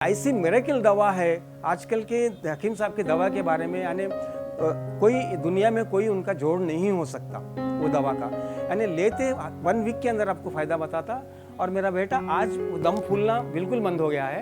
ऐसी मिरेकल दवा है आजकल के हकीम साहब की दवा के बारे में, यानी कोई दुनिया में कोई उनका जोड़ नहीं हो सकता वो दवा का। यानी लेते 1 वीक के अंदर आपको फायदा बताता, और मेरा बेटा आज दम फूलना बिल्कुल बंद हो गया है।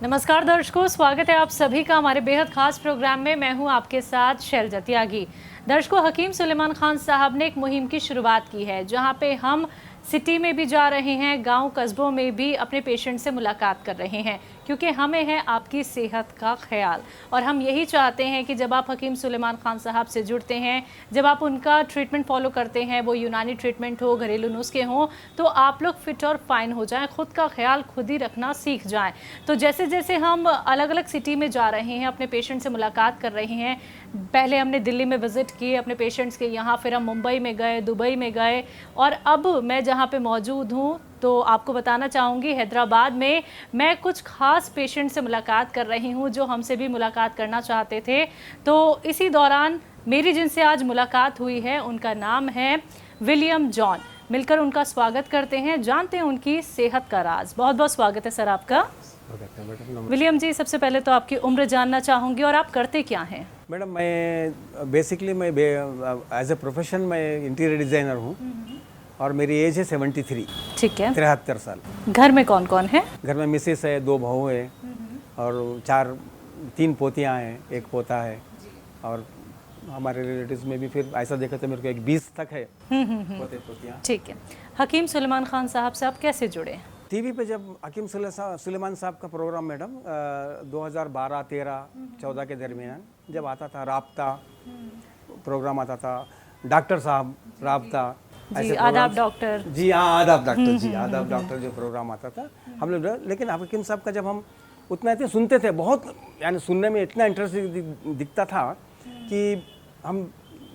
नमस्कार दर्शकों, स्वागत है आप सभी का हमारे बेहद खास प्रोग्राम में। मैं हूं आपके साथ शैलजा त्यागी। दर्शकों, हकीम सुलेमान खान साहब ने एक मुहिम की शुरुआत की है जहां पे हम सिटी में भी जा रहे हैं, गांव कस्बों में भी अपने पेशेंट से मुलाकात कर रहे हैं, क्योंकि हमें है आपकी सेहत का ख्याल। और हम यही चाहते हैं कि जब आप हकीम सुलेमान खान साहब से जुड़ते हैं, जब आप उनका ट्रीटमेंट फॉलो करते हैं, वो यूनानी ट्रीटमेंट हो, घरेलू नुस्खे हों, तो आप लोग फिट और फाइन हो जाएं, खुद का ख्याल खुद ही रखना सीख जाएं। तो जैसे जैसे हम अलग अलग सिटी में जा रहे हैं, अपने पेशेंट से मुलाकात कर रहे हैं, पहले हमने दिल्ली में विजिट किए अपने पेशेंट्स के यहाँ, फिर हम मुंबई में गए, दुबई में गए, और अब मैं जहाँ पे मौजूद हूँ तो आपको बताना चाहूँगी हैदराबाद में मैं कुछ खास पेशेंट से मुलाकात कर रही हूँ जो हमसे भी मुलाकात करना चाहते थे। तो इसी दौरान मेरी जिनसे आज मुलाकात हुई है उनका नाम है विलियम जॉन। मिलकर उनका स्वागत करते हैं, जानते हैं उनकी सेहत का राज। बहुत बहुत स्वागत है सर आपका। विलियम जी, सबसे पहले तो आपकी उम्र जानना चाहूँगी और आप करते क्या हैं? मैडम, मैं बेसिकली मैं एज ए प्रोफेशन मैं इंटीरियर डिज़ाइनर हूँ, और मेरी एज है 73। ठीक है। 73 साल। घर में कौन कौन है? घर में मिसेस है, 2 बहू है, और 3 पोतियाँ हैं, 1 पोता है। और हमारे रिलेटिव्स में भी फिर ऐसा देखा तो मेरे को 20 तक है पोते पोतियाँ। ठीक है। हकीम सुलेमान खान साहब से आप कैसे जुड़े? टीवी पे जब हकीम सुलेमान साहब का प्रोग्राम मैडम 2012, 13, 14 के दरमियान जब आता था, राब्ता प्रोग्राम आता था, डॉक्टर साहब राब्ता, जी, आदाब डॉक्टर। जी हाँ, आदाब डॉक्टर, जी आदाब डॉक्टर जो प्रोग्राम आता था हम लोग। लेकिन हकीम साहब का जब हम उतना इतने सुनते थे, बहुत यानी सुनने में इतना इंटरेस्ट दिखता था कि हम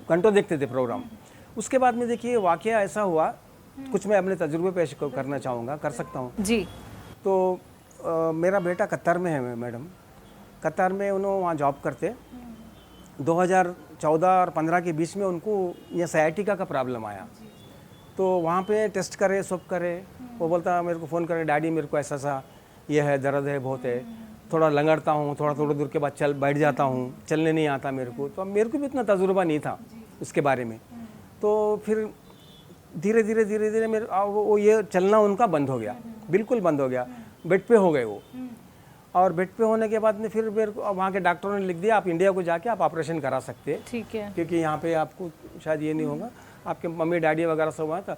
घंटों देखते थे प्रोग्राम। उसके बाद में देखिए वाकया ऐसा हुआ, कुछ मैं अपने तजुर्बे पेश करना चाहूँगा, कर सकता हूँ जी। तो मेरा बेटा कतर में है मैडम, कतर में उन्होंने वहाँ जॉब करते। 2014 और 15 के बीच में उनको ये सयाटिका का प्रॉब्लम आया, तो वहाँ पे टेस्ट करे, सब करे। वो बोलता, मेरे को फ़ोन करे, डैडी मेरे को ऐसा सा ये है, दर्द है, बहुत है, थोड़ा लंगड़ता हूँ, थोड़ा दूर के बाद बैठ जाता हूँ, चलने नहीं आता मेरे को। तो मेरे को भी इतना तजुर्बा नहीं था उसके बारे में। तो फिर धीरे धीरे मेरे वो ये चलना उनका बंद हो गया, बिल्कुल बंद हो गया, बेड पे हो गए वो। और बेड पे होने के बाद में फिर मेरे को वहाँ के डॉक्टरों ने लिख दिया, आप इंडिया को जाके आप ऑपरेशन करा सकते हैं। ठीक है। क्योंकि यहाँ पे आपको शायद ये नहीं होगा, आपके मम्मी डैडी वगैरह सब हुआ था।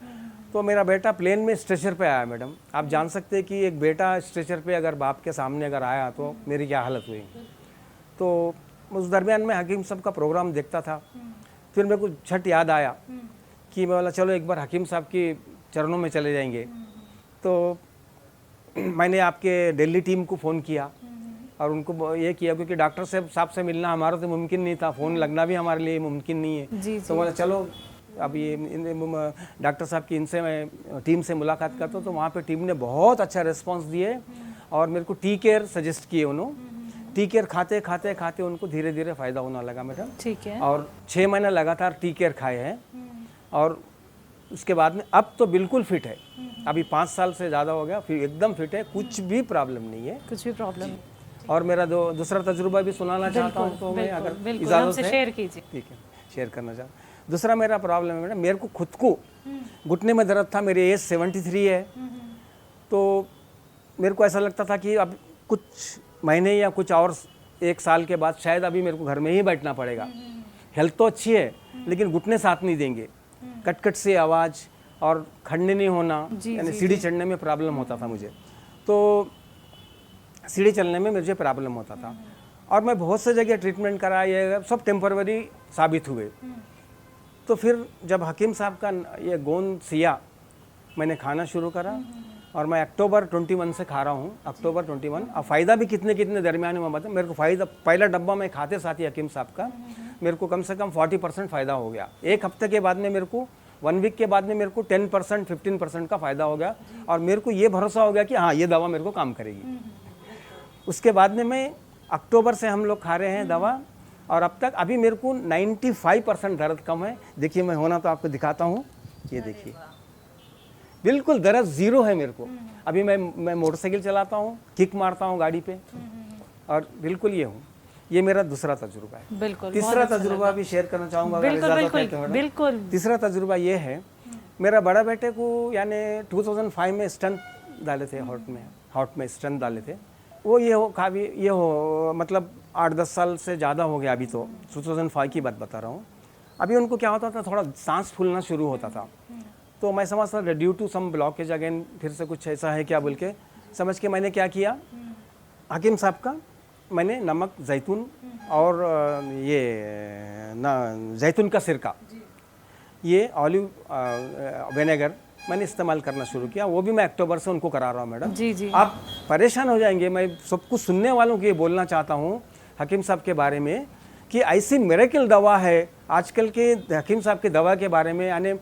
तो मेरा बेटा प्लेन में स्ट्रेचर पे आया मैडम। आप जान सकते हैं कि एक बेटा स्ट्रेचर पे अगर बाप के सामने अगर आया तो मेरी क्या हालत हुई। तो उस दरमियान में हकीम साहब का प्रोग्राम देखता था। फिर मेरे को झट याद आया कि मैं बोला चलो एक बार हकीम साहब के चरणों में चले जाएंगे। तो मैंने आपके दिल्ली टीम को फ़ोन किया और उनको ये किया, क्योंकि डॉक्टर साहब से मिलना हमारा तो मुमकिन नहीं था, फ़ोन लगना भी हमारे लिए मुमकिन नहीं है। तो बोला चलो अब ये डॉक्टर साहब की इनसे मैं टीम से मुलाकात करता हूँ। तो वहाँ पे टीम ने बहुत अच्छा रिस्पांस दिए और मेरे को टी केयर सजेस्ट किए उन्होंने। टी केयर खाते उनको धीरे धीरे फ़ायदा होने लगा मैडम। ठीक है। और 6 महीने लगातार टी केयर खाए हैं, और उसके बाद में अब तो बिल्कुल फिट है। अभी 5 साल से ज़्यादा हो गया, फिर एकदम फिट है, कुछ भी प्रॉब्लम नहीं है, कुछ भी प्रॉब्लम नहीं। और मेरा दूसरा तजुर्बा भी सुनाना चाहता हूँ, तो मैं अगर इजाज़त है शेयर कीजिए। ठीक है, शेयर करना चाहता हूँ। दूसरा मेरा प्रॉब्लम है मैडम, मेरे को खुद को घुटने में दर्द था। मेरी एज 73 है, तो मेरे को ऐसा लगता था कि अब कुछ महीने या कुछ और 1 साल के बाद शायद अभी मेरे को घर में ही बैठना पड़ेगा। हेल्थ तो अच्छी है लेकिन घुटने साथ नहीं देंगे, कट से आवाज़ और खड़ने नहीं होना, यानी सीढ़ी चढ़ने में प्रॉब्लम होता था मुझे। तो सीढ़ी चलने में मुझे प्रॉब्लम होता था, और मैं बहुत से जगह ट्रीटमेंट करा, ये सब टेम्पररी साबित हुए। तो फिर जब हकीम साहब का ये गोंद सिया मैंने खाना शुरू करा, और मैं अक्टूबर 21 से खा रहा हूँ, अक्टूबर 21। अब फ़ायदा भी कितने दरमियान में बता, मेरे को फ़ायदा पहला डब्बा मैं खाते साथ ही हकीम साहब का मेरे को कम से कम 40% फ़ायदा हो गया। 1 हफ्ते के बाद में मेरे को 1 वीक के बाद में मेरे को 10% 15% का फ़ायदा हो गया, और मेरे को ये भरोसा हो गया कि हाँ ये दवा मेरे को काम करेगी। उसके बाद में मैं अक्टूबर से हम लोग खा रहे हैं दवा, और अब तक अभी मेरे को 95% दर्द कम है। देखिए मैं होना तो आपको दिखाता हूँ, ये देखिए बिल्कुल दर्द ज़ीरो है मेरे को। अभी मैं मोटरसाइकिल चलाता हूँ, किक मारता हूँ गाड़ी पे, और बिल्कुल ये हूँ। ये मेरा दूसरा तजुर्बा है। बिल्कुल। तीसरा तजुर्बा भी शेयर करना चाहूँगा अगर बिल्कुल इजाज़त है तो बिल्कुल मैडम। बिल्कुल। तीसरा तजुर्बा ये है, मेरा बड़ा बेटे को यानी 2005 में स्टंट डाले थे, हार्ट में स्टंट डाले थे। वो ये हो मतलब 8-10 साल से ज़्यादा हो गया अभी तो, 2005 की बात बता रहा हूँ। अभी उनको क्या होता था, थोड़ा सांस फूलना शुरू होता था, तो मैं समझता था due to some blockage again, फिर से कुछ ऐसा है क्या बोल के समझ के मैंने क्या किया, हकीम साहब का मैंने नमक, जैतून और ये ना जैतून का सिरका, ये ऑलिव विनेगर मैंने इस्तेमाल करना शुरू किया। वो भी मैं अक्टूबर से उनको करा रहा हूँ मैडम। जी जी। आप परेशान हो जाएंगे। मैं सब कुछ सुनने वालों को ये बोलना चाहता हूँ हकीम साहब के बारे में कि ऐसी मिरेकल दवा है आजकल के हकीम साहब की दवा के बारे में, यानी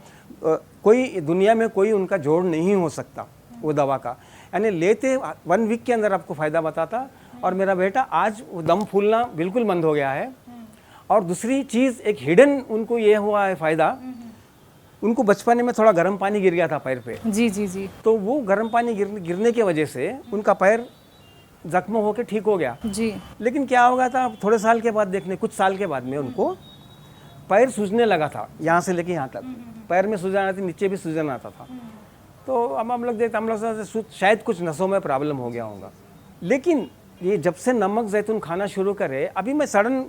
कोई दुनिया में कोई उनका जोड़ नहीं हो सकता वो दवा का। यानी लेते 1 वीक के अंदर आपको फ़ायदा बताता। और मेरा बेटा आज वो दम फूलना बिल्कुल बंद हो गया है। और दूसरी चीज़ एक हिडन उनको ये हुआ है फ़ायदा, उनको बचपन में थोड़ा गर्म पानी गिर गया था पैर पे। जी जी जी। तो वो गर्म पानी गिरने की वजह से उनका पैर जख्म होकर ठीक हो गया जी। लेकिन क्या हो गया था, थोड़े साल के बाद देखने, कुछ साल के बाद में उनको पैर सूजने लगा था, यहाँ से लेके यहाँ तक पैर में सूजन आती, नीचे भी सूजन आता था। तो अब हम लोग शायद कुछ नसों में प्रॉब्लम हो गया होगा। लेकिन ये जब से नमक जैतून खाना शुरू करे, अभी मैं सडन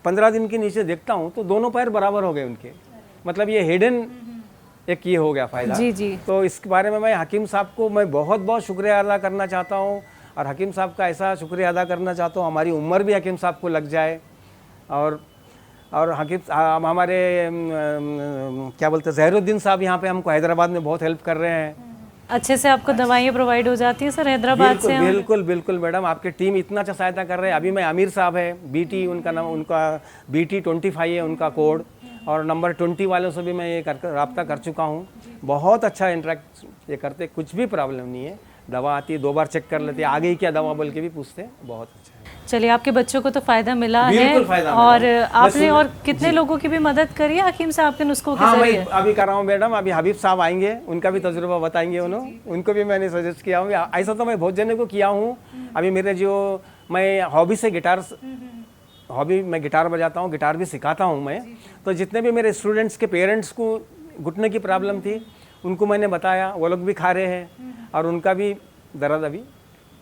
15 दिन के नीचे देखता हूँ तो दोनों पैर बराबर हो गए उनके। मतलब ये हिडन एक ये हो गया फ़ायदा। जी जी। तो इसके बारे में मैं हकीम साहब को मैं बहुत बहुत शुक्रिया अदा करना चाहता हूँ। और हकीम साहब का ऐसा शुक्रिया अदा करना चाहता हूँ, हमारी उम्र भी हकीम साहब को लग जाए। और हकीम हमारे क्या बोलते हैं, ज़हीरुद्दीन साहब यहाँ पे हमको हैदराबाद में बहुत हेल्प कर रहे हैं। अच्छे से आपको दवाइयाँ प्रोवाइड हो जाती है सर हैदराबाद से? बिल्कुल बिल्कुल मैडम, आपकी टीम इतना अच्छा सहायता कर रहे हैं। अभी मैं आमिर साहब है, BT उनका नाम, उनका BT 25 है उनका कोड, और नंबर 20 वालों से भी मैं ये रब्ता कर चुका हूँ। बहुत अच्छा इंटरेक्ट ये करते, कुछ भी प्रॉब्लम नहीं है। दवा आती है 2 बार चेक कर लेते हैं, आ गई क्या दवा बोल के भी पूछते हैं। बहुत अच्छा है। चलिए, आपके बच्चों को तो फायदा मिला है। फायदा और आपने और कितने लोगों की भी मदद करी है हकीम साहब के नुस्खों के जरिए? मैं अभी कर रहा हूँ मैडम। अभी हबीब साहब आएंगे, उनका भी तजुर्बा बताएंगे उनको भी मैंने सजेस्ट किया हूँ। ऐसा तो मैं बहुत जने को किया हूँ। अभी मेरे जो मैं हॉबी से मैं गिटार बजाता हूँ, गिटार भी सिखाता हूँ मैं। तो जितने भी मेरे स्टूडेंट्स के पेरेंट्स को घुटने की प्रॉब्लम थी उनको मैंने बताया, वो लोग भी खा रहे हैं और उनका भी दर्द अभी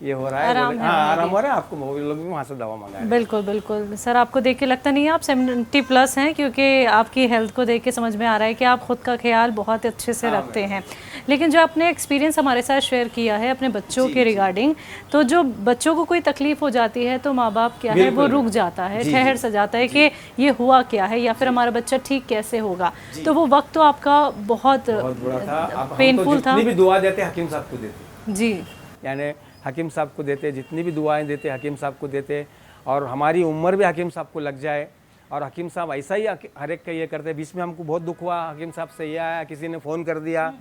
ये हो रहा है। आराम हो रहा है। आपको वो लोग भी वहाँ से दवा मंगाए। बिल्कुल बिल्कुल सर, आपको देख के लगता नहीं है आप 70+ हैं, क्योंकि आपकी हेल्थ को देख के समझ में आ रहा है कि आप खुद का ख्याल बहुत अच्छे से रखते हैं। लेकिन जो आपने एक्सपीरियंस हमारे साथ शेयर किया है अपने बच्चों के रिगार्डिंग, तो जो बच्चों को कोई तकलीफ हो जाती है तो माँ बाप क्या है वो रुक जाता है, ठहर सा जाता है कि ये हुआ क्या है या फिर हमारा बच्चा ठीक कैसे होगा। तो वो वक्त तो आपका बहुत बुरा था, पेनफुल था। जितनी भी दुआ देते हकीम साहब को देते जी, यानी हकीम साहब को देते, जितनी भी दुआएं देते हकीम साहब को देते। और हमारी उम्र भी हकीम साहब को लग जाए। और हकीम साहब ऐसा ही हर एक का ये करते। बीच में हमको बहुत दुख हुआ, हकीम साहब से ये आया, किसी ने फ़ोन कर दिया,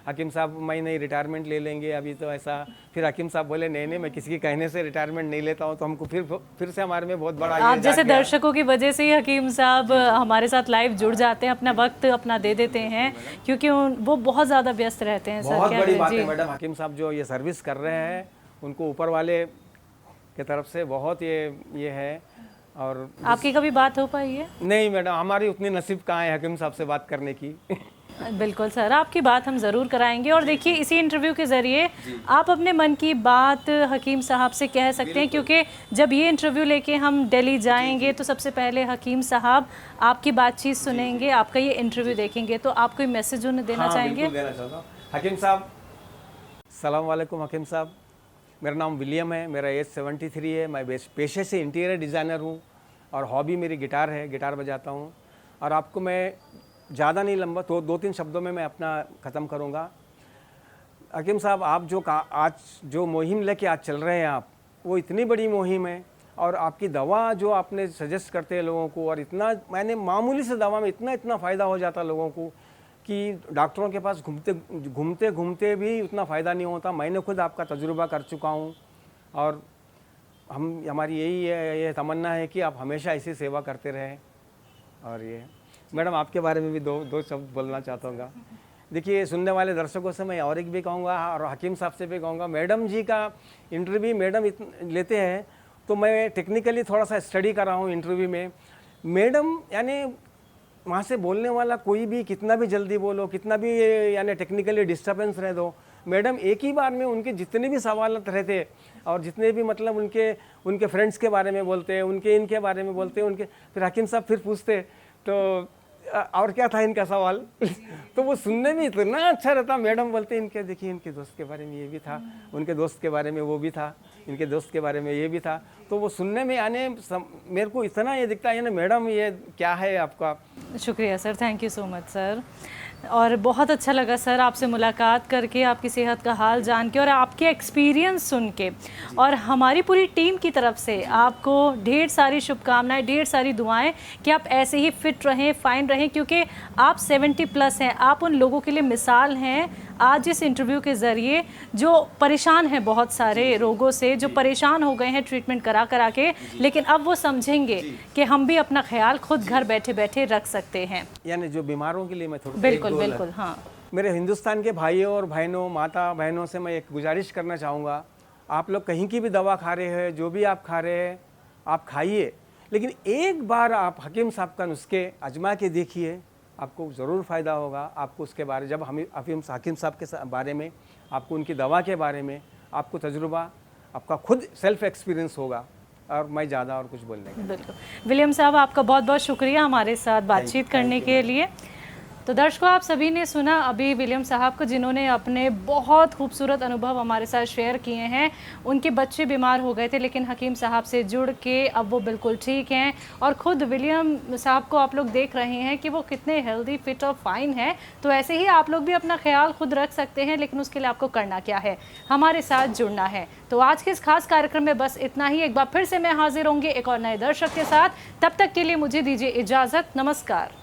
हकीम साहब मैं नहीं रिटायरमेंट ले लेंगे अभी तो ऐसा। फिर हकीम साहब बोले नहीं मैं किसी के कहने से रिटायरमेंट नहीं लेता हूँ। तो हमको फिर से हमारे में बहुत बड़ा आप जैसे दर्शकों की वजह से ही हकीम साहब हमारे साथ लाइव जुड़ जाते हैं, अपना वक्त अपना दे देते हैं, क्योंकि वो बहुत ज़्यादा व्यस्त रहते हैं। बहुत बड़ी बात है मैडम, हकीम साहब जो ये सर्विस कर रहे हैं उनको ऊपर वाले की तरफ से बहुत ये है। और आपकी कभी बात हो पाई है? नहीं मैडम, हमारी उतनी नसीब कहाँ है हकीम साहब से बात करने की। बिल्कुल सर, आपकी बात हम ज़रूर कराएंगे। और देखिए, इसी इंटरव्यू के ज़रिए आप अपने मन की बात हकीम साहब से कह सकते हैं, क्योंकि जब ये इंटरव्यू लेके हम दिल्ली जाएंगे तो सबसे पहले हकीम साहब आपकी बातचीत सुनेंगे, आपका ये इंटरव्यू देखेंगे। तो आप कोई मैसेज उन्हें देना चाहेंगे? देना चाहता हूँ हकीम साहब। सलाम वालेकुम हकीम साहब, मेरा नाम विलियम है, मेरा एज 73 है। मैं पेशे से इंटीरियर डिज़ाइनर हूँ और हॉबी मेरी गिटार है, गिटार बजाता हूँ। और आपको मैं ज़्यादा नहीं लंबा, तो 2-3 शब्दों में मैं अपना ख़त्म करूँगा। हकीम साहब, आप आज जो मुहिम लेके आज चल रहे हैं आप, वो इतनी बड़ी मुहिम है। और आपकी दवा जो आपने सजेस्ट करते हैं लोगों को, और इतना मैंने मामूली से दवा में इतना फ़ायदा हो जाता लोगों को कि डॉक्टरों के पास घूमते भी उतना फ़ायदा नहीं होता। मैंने खुद आपका तजुर्बा कर चुका हूँ। और हमारी ये तमन्ना है कि आप हमेशा ऐसी सेवा करते रहें। और ये मैडम आपके बारे में भी दो शब्द बोलना चाहता हूँ। देखिए, सुनने वाले दर्शकों से मैं और एक भी कहूँगा और हकीम साहब से भी कहूँगा, मैडम जी का इंटरव्यू मैडम लेते हैं तो मैं टेक्निकली थोड़ा सा स्टडी कर रहा हूँ इंटरव्यू में। मैडम यानी वहाँ से बोलने वाला कोई भी कितना भी जल्दी बोलो, कितना भी यानी टेक्निकली डिस्टर्बेंस रह दो, मैडम एक ही बार में उनके जितने भी सवाल रहते और जितने भी मतलब उनके फ्रेंड्स के बारे में बोलते, उनके इनके बारे में बोलते, उनके फिर हकीम साहब फिर पूछते तो और क्या था इनका सवाल तो वो सुनने में इतना अच्छा रहता। मैडम बोलते इनके देखिए इनके दोस्त के बारे में ये भी था, उनके दोस्त के बारे में वो भी था, इनके दोस्त के बारे में ये भी था, तो वो सुनने में आने मेरे को इतना ये दिखता है ना, मैडम ये क्या है आपका। शुक्रिया sir, thank you so much sir. और बहुत अच्छा लगा सर आपसे मुलाकात करके, आपकी सेहत का हाल जान के और आपके एक्सपीरियंस सुन के। और हमारी पूरी टीम की तरफ से आपको ढेर सारी शुभकामनाएं, ढेर सारी दुआएं कि आप ऐसे ही फिट रहें, फाइन रहें, क्योंकि आप 70+ हैं। आप उन लोगों के लिए मिसाल हैं आज इस इंटरव्यू के ज़रिए जो परेशान हैं बहुत सारे रोगों से, जो परेशान हो गए हैं ट्रीटमेंट करा करा के, लेकिन अब वो समझेंगे कि हम भी अपना ख्याल खुद घर बैठे बैठे रख सकते हैं। यानी जो बीमारों के लिए मैं थोड़ा बिल्कुल बिल्कुल, हाँ। मेरे हिंदुस्तान के भाइयों और बहनों, माता बहनों से मैं एक गुजारिश करना चाहूँगा, आप लोग कहीं की भी दवा खा रहे हैं, जो भी आप खा रहे हैं आप खाइए, लेकिन एक बार आप हकीम साहब का नुस्खे आजमा के देखिए, आपको ज़रूर फ़ायदा होगा। आपको उसके बारे जब हम हकीम साहब के बारे में, आपको उनकी दवा के बारे में आपको तजुर्बा, आपका खुद सेल्फ एक्सपीरियंस होगा। और मैं ज़्यादा और कुछ बोलने का। बिल्कुल विलियम साहब, आपका बहुत बहुत शुक्रिया हमारे साथ बातचीत करने के लिए। तो दर्शकों, आप सभी ने सुना अभी विलियम साहब को, जिन्होंने अपने बहुत खूबसूरत अनुभव हमारे साथ शेयर किए हैं। उनके बच्चे बीमार हो गए थे, लेकिन हकीम साहब से जुड़ के अब वो बिल्कुल ठीक हैं। और ख़ुद विलियम साहब को आप लोग देख रहे हैं कि वो कितने हेल्दी, फिट और फाइन हैं। तो ऐसे ही आप लोग भी अपना ख्याल खुद रख सकते हैं, लेकिन उसके लिए आपको करना क्या है, हमारे साथ जुड़ना है। तो आज के इस खास कार्यक्रम में बस इतना ही। एक बार फिर से मैं हाजिर होंगी एक और नए दर्शक के साथ। तब तक के लिए मुझे दीजिए इजाज़त। नमस्कार।